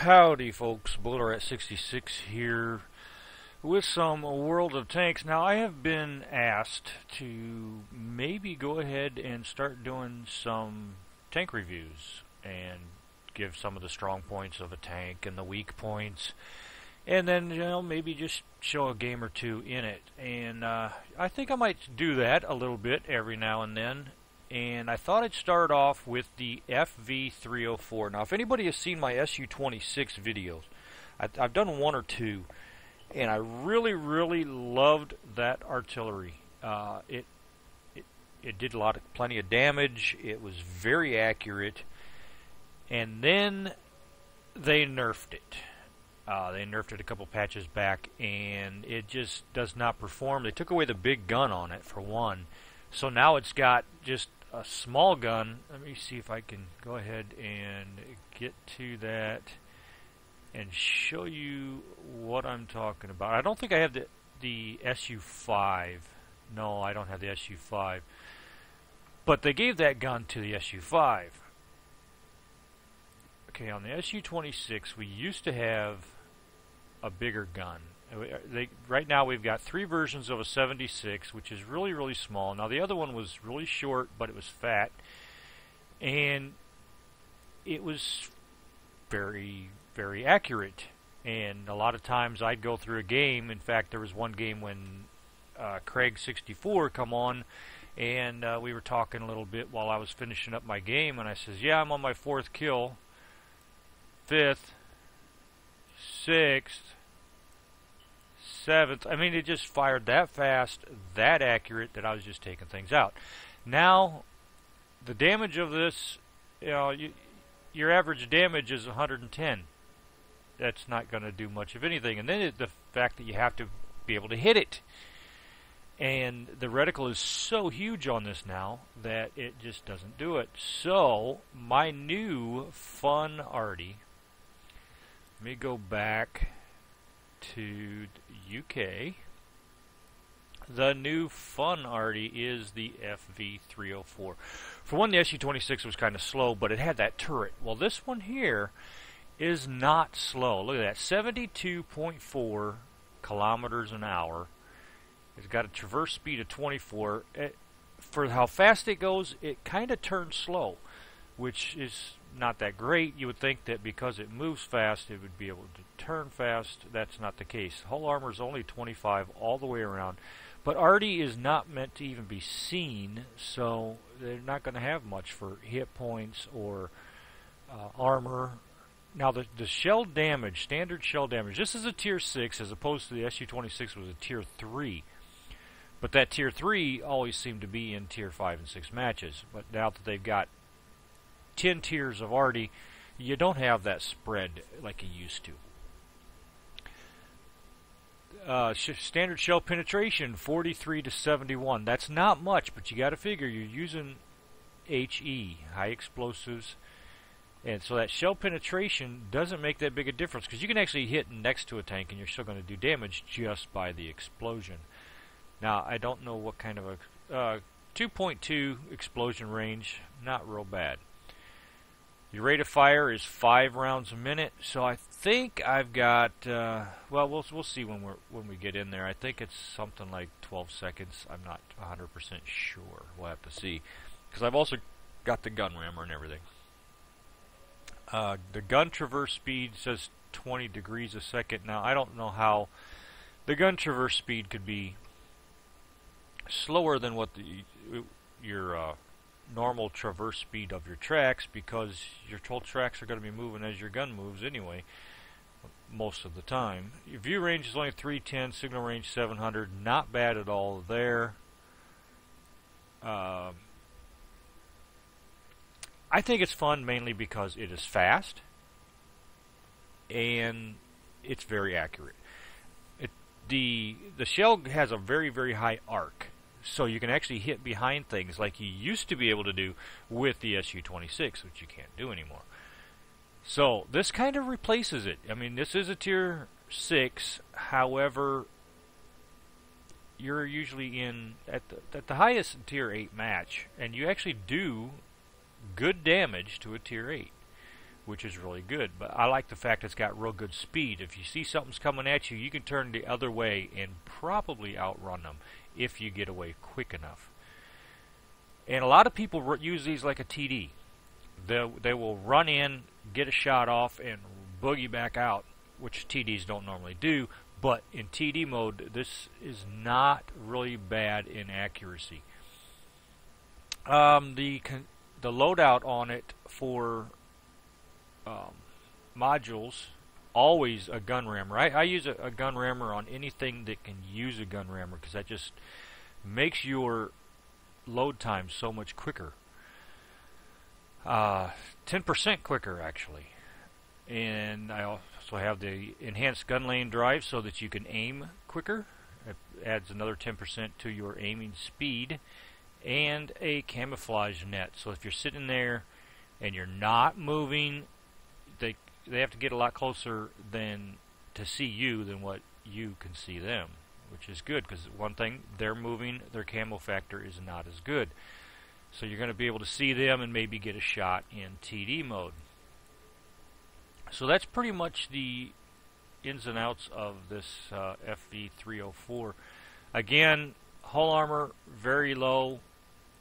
Howdy folks, BulletRat66 here with some World of Tanks. Now I have been asked to maybe go ahead and start doing some tank reviews and give some of the strong points of a tank and the weak points, and then maybe just show a game or two in it. And I think I might do that a little bit every now and then. And I thought I'd start off with the FV304. Now, if anybody has seen my SU-26 videos, I've done one or two, and I really loved that artillery. It did plenty of damage. It was very accurate, and then they nerfed it. They nerfed it a couple patches back, and it just does not perform. They took away the big gun on it, for one. So now it's got just a small gun. Let me see if I can go ahead and get to that and show you what I'm talking about. I don't think I have the SU-5. No, I don't have the SU-5. But they gave that gun to the SU-5. Okay, on the SU-26, we used to have a bigger gun. Right now we've got three versions of a 76, which is really small. Now the other one was really short, but it was fat, and it was very accurate. And a lot of times I'd go through a game. In fact, there was one game when Craig 64 come on, and we were talking a little bit while I was finishing up my game, and I says, yeah, I'm on my 4th kill, 5th, 6th, 7th. I mean, it just fired that fast, that accurate, that I was just taking things out. Now, the damage of this, your average damage is 110. That's not going to do much of anything. And then the fact that you have to be able to hit it. And the reticle is so huge on this now that it just doesn't do it. So, my new fun arty, let me go back to UK. The new fun arty is the FV304. For one, the SU-26 was kind of slow, but it had that turret. Well, this one here is not slow. Look at that, 72.4 kilometers an hour. It's got a traverse speed of 24. For how fast it goes, it kind of turns slow, which is not that great. You would think that because it moves fast, it would be able to turn fast. That's not the case. Hull armor is only 25 all the way around. But arty is not meant to even be seen, so they're not going to have much for hit points or armor. Now, the shell damage, standard shell damage, this is a tier 6 as opposed to the SU-26 was a tier 3. But that tier 3 always seemed to be in tier 5 and 6 matches. But now that they've got 10 tiers of arty, you don't have that spread like you used to. Standard shell penetration, 43 to 71. That's not much, but you got to figure you're using HE, high explosives, and so that shell penetration doesn't make that big a difference, because you can actually hit next to a tank and you're still going to do damage just by the explosion. Now, I don't know what kind of a 2.2 explosion range, not real bad. Your rate of fire is 5 rounds a minute, so I think I've got, well, we'll see when we get in there. I think it's something like 12 seconds. I'm not 100% sure. We'll have to see, because I've also got the gun rammer and everything. The gun traverse speed says 20 degrees a second. Now, I don't know how the gun traverse speed could be slower than what your normal traverse speed of your tracks, because your whole tracks are going to be moving as your gun moves anyway, most of the time. Your view range is only 310, signal range 700, not bad at all there. I think it's fun mainly because it is fast and it's very accurate. The shell has a very high arc, so you can actually hit behind things like you used to be able to do with the SU-26, which you can't do anymore. So this kind of replaces it. I mean, this is a tier 6, however, you're usually in at the highest tier 8 match, and you actually do good damage to a tier 8. which is really good. But I like the fact it's got real good speed. If you see something's coming at you, you can turn the other way and probably outrun them if you get away quick enough. And a lot of people use these like a TD. They will run in, get a shot off, and boogie back out, which TDs don't normally do. But in TD mode, this is not really bad in accuracy. The loadout on it for modules, always a gun rammer. I use a gun rammer on anything that can use a gun rammer because that just makes your load time so much quicker. 10% quicker actually. And I also have the enhanced gun lane drive so that you can aim quicker. It adds another 10% to your aiming speed. And a camouflage net. So if you're sitting there and you're not moving, they have to get a lot closer to see you than what you can see them, which is good because one thing, they're moving, their camo factor is not as good. So you're going to be able to see them and maybe get a shot in TD mode. So that's pretty much the ins and outs of this FV304. Again, hull armor very low,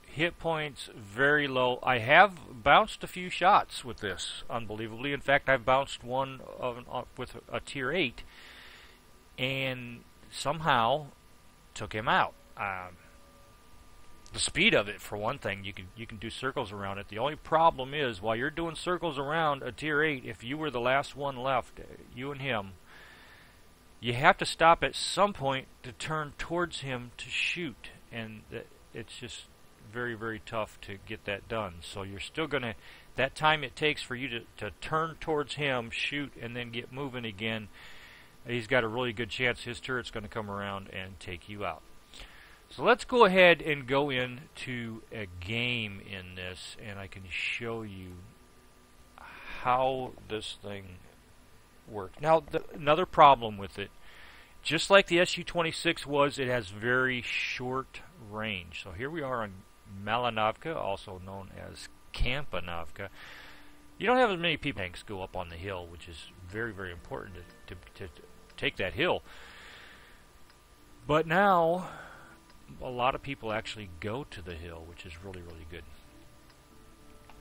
hit points very low. I have bounced a few shots with this, unbelievably. In fact, I've bounced one with a tier 8 and somehow took him out. The speed of it, for one thing, you can do circles around it. The only problem is, while you're doing circles around a tier 8, if you were the last one left, you and him, you have to stop at some point to turn towards him to shoot, and it's just very, very tough to get that done. So you're still going to, that time it takes for you to turn towards him, shoot, and then get moving again, he's got a really good chance his turret's going to come around and take you out. So let's go ahead and go into a game in this, and I can show you how this thing works. Now, another problem with it, just like the Su-26 was, it has very short range. So here we are on Malinovka, also known as Kampanovka. You don't have as many people tanks go up on the hill, which is very, very important to take that hill. But now a lot of people actually go to the hill, which is really, really good.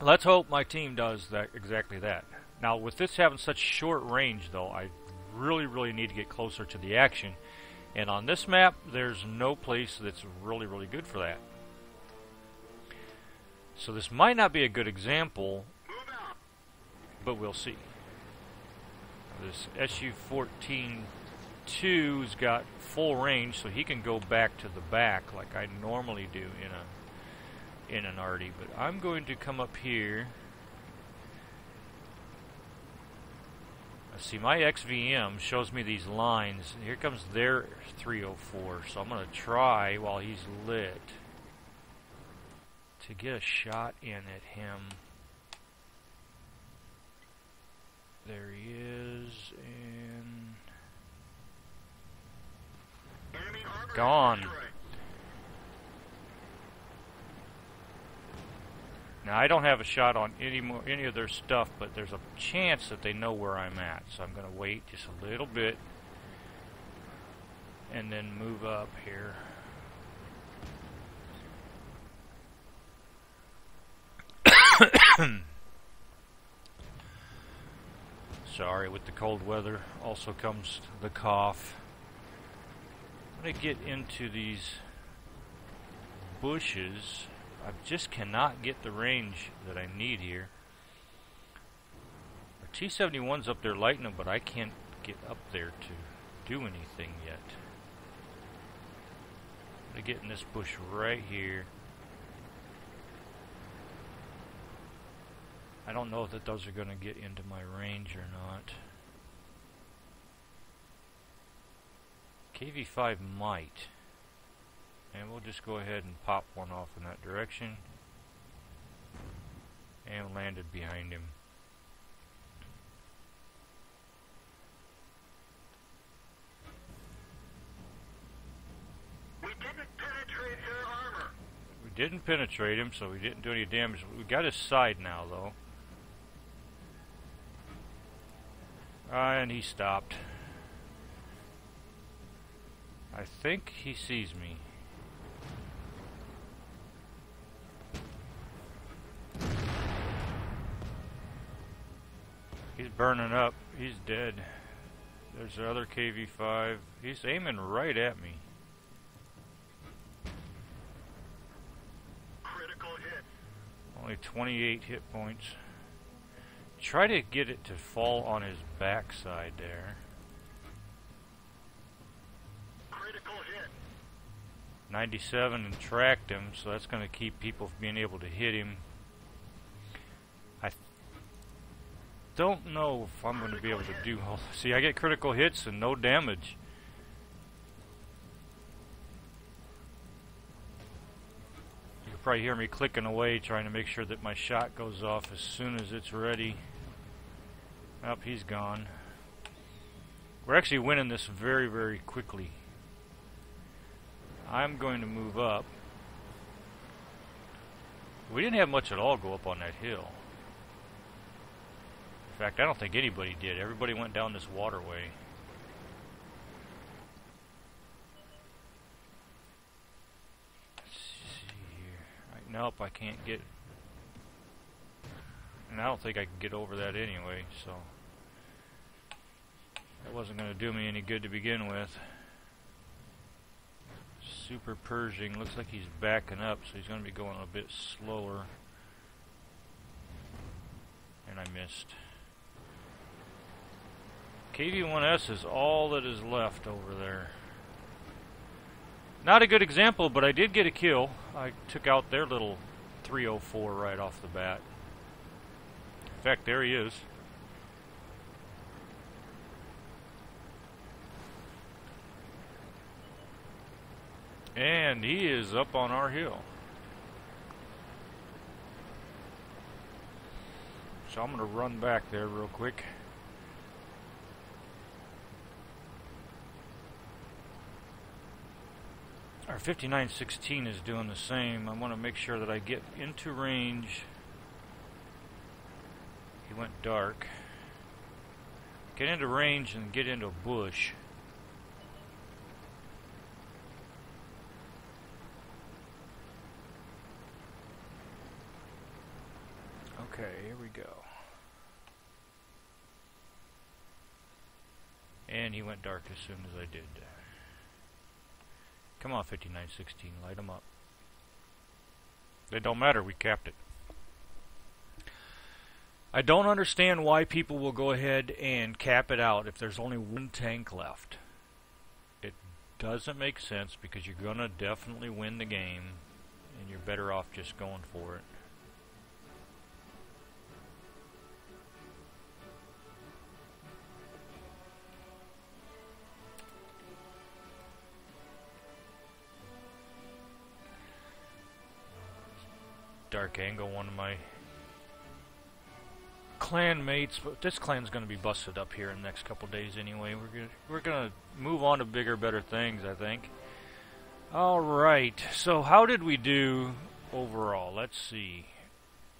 Let's hope my team does exactly that. Now, with this having such short range, though, I really, really need to get closer to the action. And on this map, there's no place that's really, really good for that. So this might not be a good example, but we'll see. This Su-14-2's got full range, so he can go back to the back like I normally do in an arty. But I'm going to come up here. See, my XVM shows me these lines. Here comes their 304, so I'm going to try while he's lit to get a shot in at him. There he is, and gone. Now, I don't have a shot on any of their stuff, but there's a chance that they know where I'm at. So I'm going to wait just a little bit and then move up here. Sorry, with the cold weather also comes the cough. I'm going to get into these bushes. I just cannot get the range that I need here. Our T-71's up there lighting them, but I can't get up there to do anything yet. I'm going to get in this bush right here. I don't know that those are going to get into my range or not. KV-5 might. And we'll just go ahead and pop one off in that direction. And landed behind him. We didn't penetrate their armor. We didn't penetrate him, so we didn't do any damage. We got his side now, though. And he stopped. I think he sees me. He's burning up. He's dead. There's the other KV-5. He's aiming right at me. Critical hit. Only 28 hit points. Try to get it to fall on his backside there. Critical hit. 97 and tracked him, so that's going to keep people from being able to hit him. I don't know if I'm going to be able to do... See, I get critical hits and no damage. You can probably hear me clicking away trying to make sure that my shot goes off as soon as it's ready. Oh, he's gone. We're actually winning this very, very quickly. I'm going to move up. We didn't have much at all go up on that hill. In fact, I don't think anybody did. Everybody went down this waterway. Let's see here. Nope, I can't get... And I don't think I can get over that anyway, so... That wasn't going to do me any good to begin with. Super Pershing. Looks like he's backing up, so he's going to be going a bit slower. And I missed. KV-1S is all that is left over there. Not a good example, but I did get a kill. I took out their little 304 right off the bat. In fact, there he is. And he is up on our hill. So I'm going to run back there real quick. Our 5916 is doing the same. I want to make sure that I get into range. He went dark. Get into range and get into a bush. Okay, here we go. And he went dark as soon as I did. Come on, 5916, light him up. It don't matter, we capped it. I don't understand why people will go ahead and cap it out if there's only one tank left. It doesn't make sense because you're going to definitely win the game and you're better off just going for it. Dark Angle, one of my clan mates, but this clan's going to be busted up here in the next couple days anyway. We're gonna move on to bigger, better things, I think. All right, so how did we do overall? Let's see.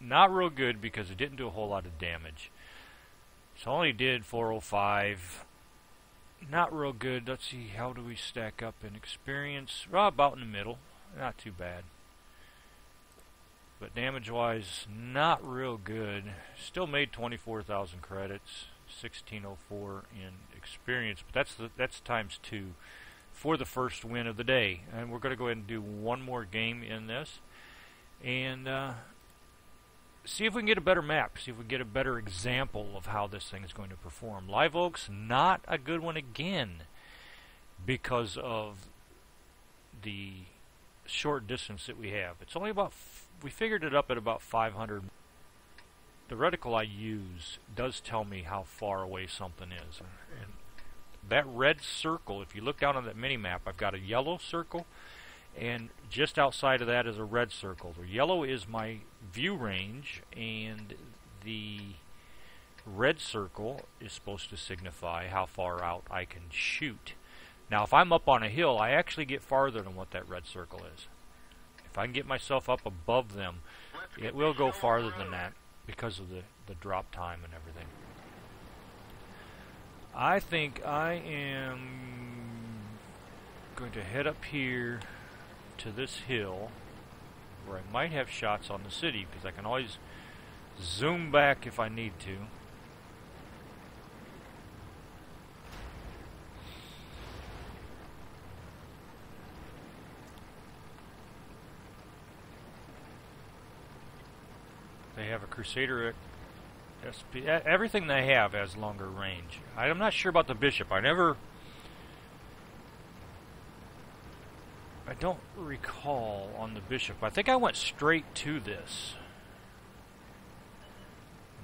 Not real good because it didn't do a whole lot of damage. So only did 405. Not real good. Let's see, how do we stack up in experience? Well, about in the middle. Not too bad. But damage-wise, not real good. Still made 24,000 credits, 1604 in experience. But that's times 2 for the first win of the day. And we're going to go ahead and do one more game in this, and see if we can get a better map. See if we can get a better example of how this thing is going to perform. Live Oak's not a good one again because of the short distance that we have. It's only about we figured it up at about 500. The reticle I use does tell me how far away something is. And that red circle, if you look down on that mini-map, I've got a yellow circle, and just outside of that is a red circle. The yellow is my view range, and the red circle is supposed to signify how far out I can shoot. Now, if I'm up on a hill, I actually get farther than what that red circle is. If I can get myself up above them, it will go farther than that because of the drop time and everything. I think I am going to head up here to this hill where I might have shots on the city, because I can always zoom back if I need to. They have a Crusader SP. Everything they have has longer range. I'm not sure about the Bishop. I don't recall on the Bishop. I think I went straight to this.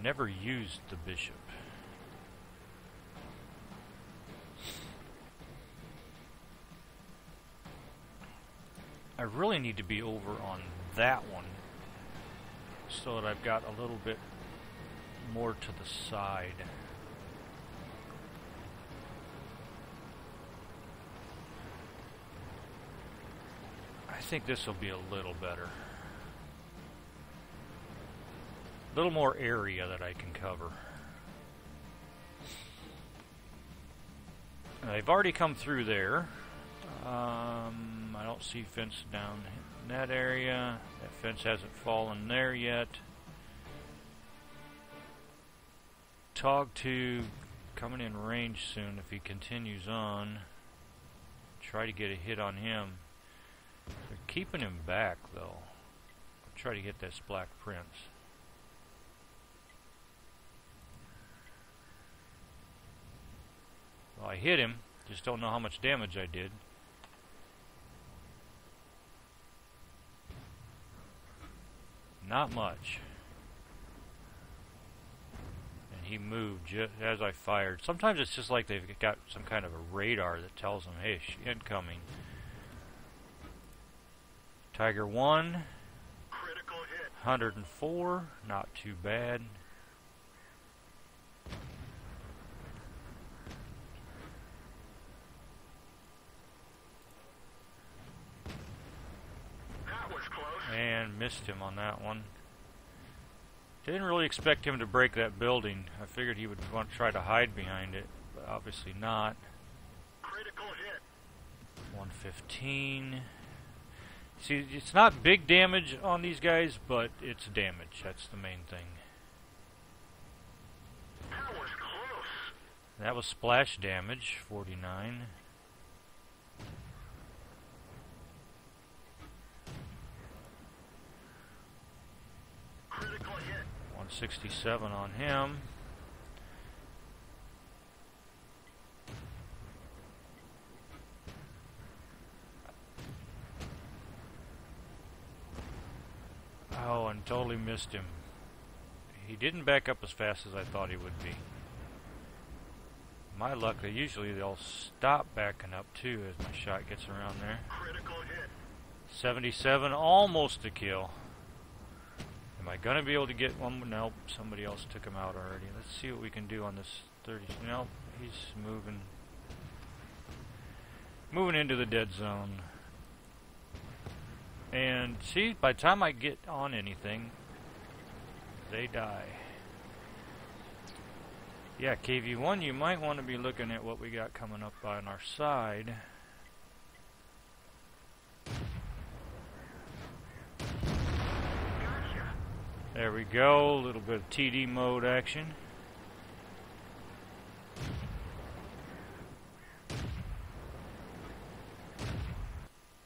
Never used the Bishop. I really need to be over on that one so that I've got a little bit more to the side. I think this will be a little better. A little more area that I can cover. They've already come through there. I don't see fence down in that area. That fence hasn't fallen there yet. Tog 2 coming in range soon if he continues on. Try to get a hit on him. They're keeping him back though. I'll try to get this Black Prince. Well, I hit him, just don't know how much damage I did. Not much. And he moved just as I fired. Sometimes it's just like they've got some kind of a radar that tells them, hey, incoming. Tiger 1, Critical hit. 104, not too bad. That was close. And missed him on that one. Didn't really expect him to break that building. I figured he would want to try to hide behind it, but obviously not. Critical hit. 115. See, it's not big damage on these guys, but it's damage. That's the main thing. That was close. That was splash damage, 49. Critical hit. 167 on him. Oh, and totally missed him. He didn't back up as fast as I thought he would be. My luck, usually they'll stop backing up too as my shot gets around there. Critical hit. 77, almost a kill. Am I going to be able to get one? Nope, somebody else took him out already. Let's see what we can do on this 30. Nope, he's moving. Moving into the dead zone. And see, by the time I get on anything, they die. Yeah, KV1, you might want to be looking at what we got coming up on our side. Gotcha. There we go, a little bit of TD mode action.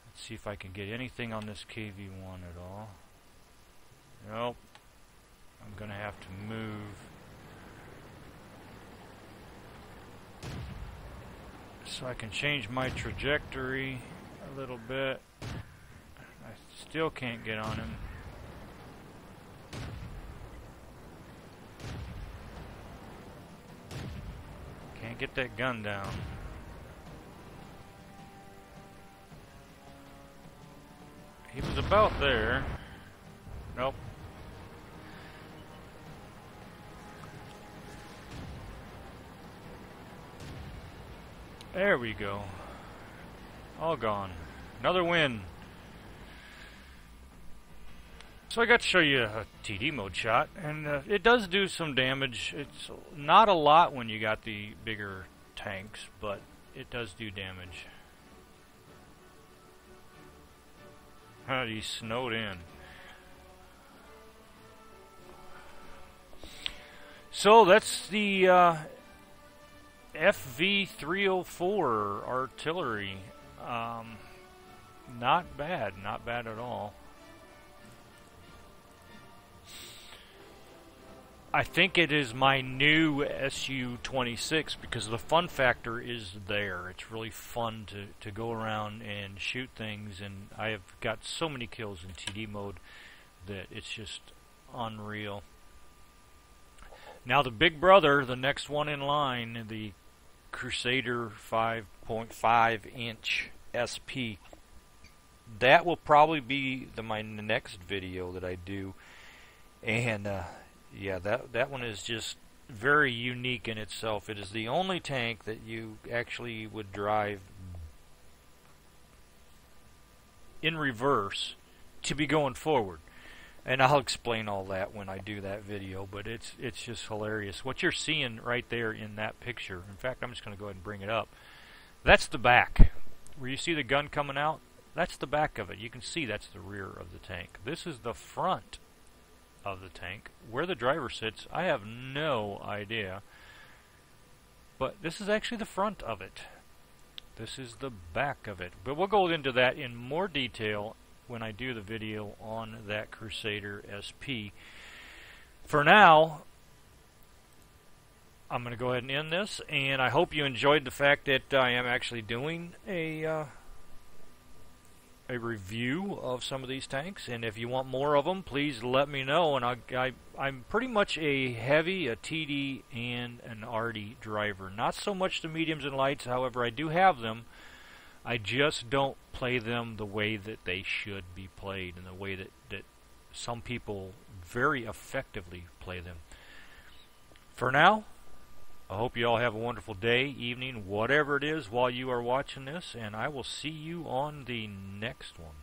Let's see if I can get anything on this KV1 at all. Nope. I'm gonna have to move. So I can change my trajectory a little bit. I still can't get on him. Can't get that gun down. He was about there. Nope. There we go. All gone. Another win. So I got to show you a TD mode shot, and it does do some damage. It's not a lot when you got the bigger tanks, but it does do damage. He's snowed in. So that's the FV304 artillery. Not bad at all. I think it is my new SU-26 because the fun factor is there. It's really fun to go around and shoot things, and I have got so many kills in TD mode that it's just unreal. Now the big brother, the next one in line, the Crusader 5.5 inch SP. That will probably be my next video that I do, and yeah, that one is just very unique in itself. It is the only tank that you actually would drive in reverse to be going forward. And I'll explain all that when I do that video, but it's just hilarious. What you're seeing right there in that picture, in fact, I'm just going to go ahead and bring it up. That's the back. Where you see the gun coming out, that's the back of it. You can see that's the rear of the tank. This is the front of the tank. Where the driver sits, I have no idea. But this is actually the front of it. This is the back of it. But we'll go into that in more detail when I do the video on that Crusader SP. For now, I'm going to go ahead and end this, and I hope you enjoyed the fact that I am actually doing a review of some of these tanks, and if you want more of them, please let me know. And I'm pretty much a heavy, a TD, and an RD driver. Not so much the mediums and lights, however, I do have them. I just don't play them the way that they should be played, and the way that some people very effectively play them. For now, I hope you all have a wonderful day, evening, whatever it is while you are watching this, and I will see you on the next one.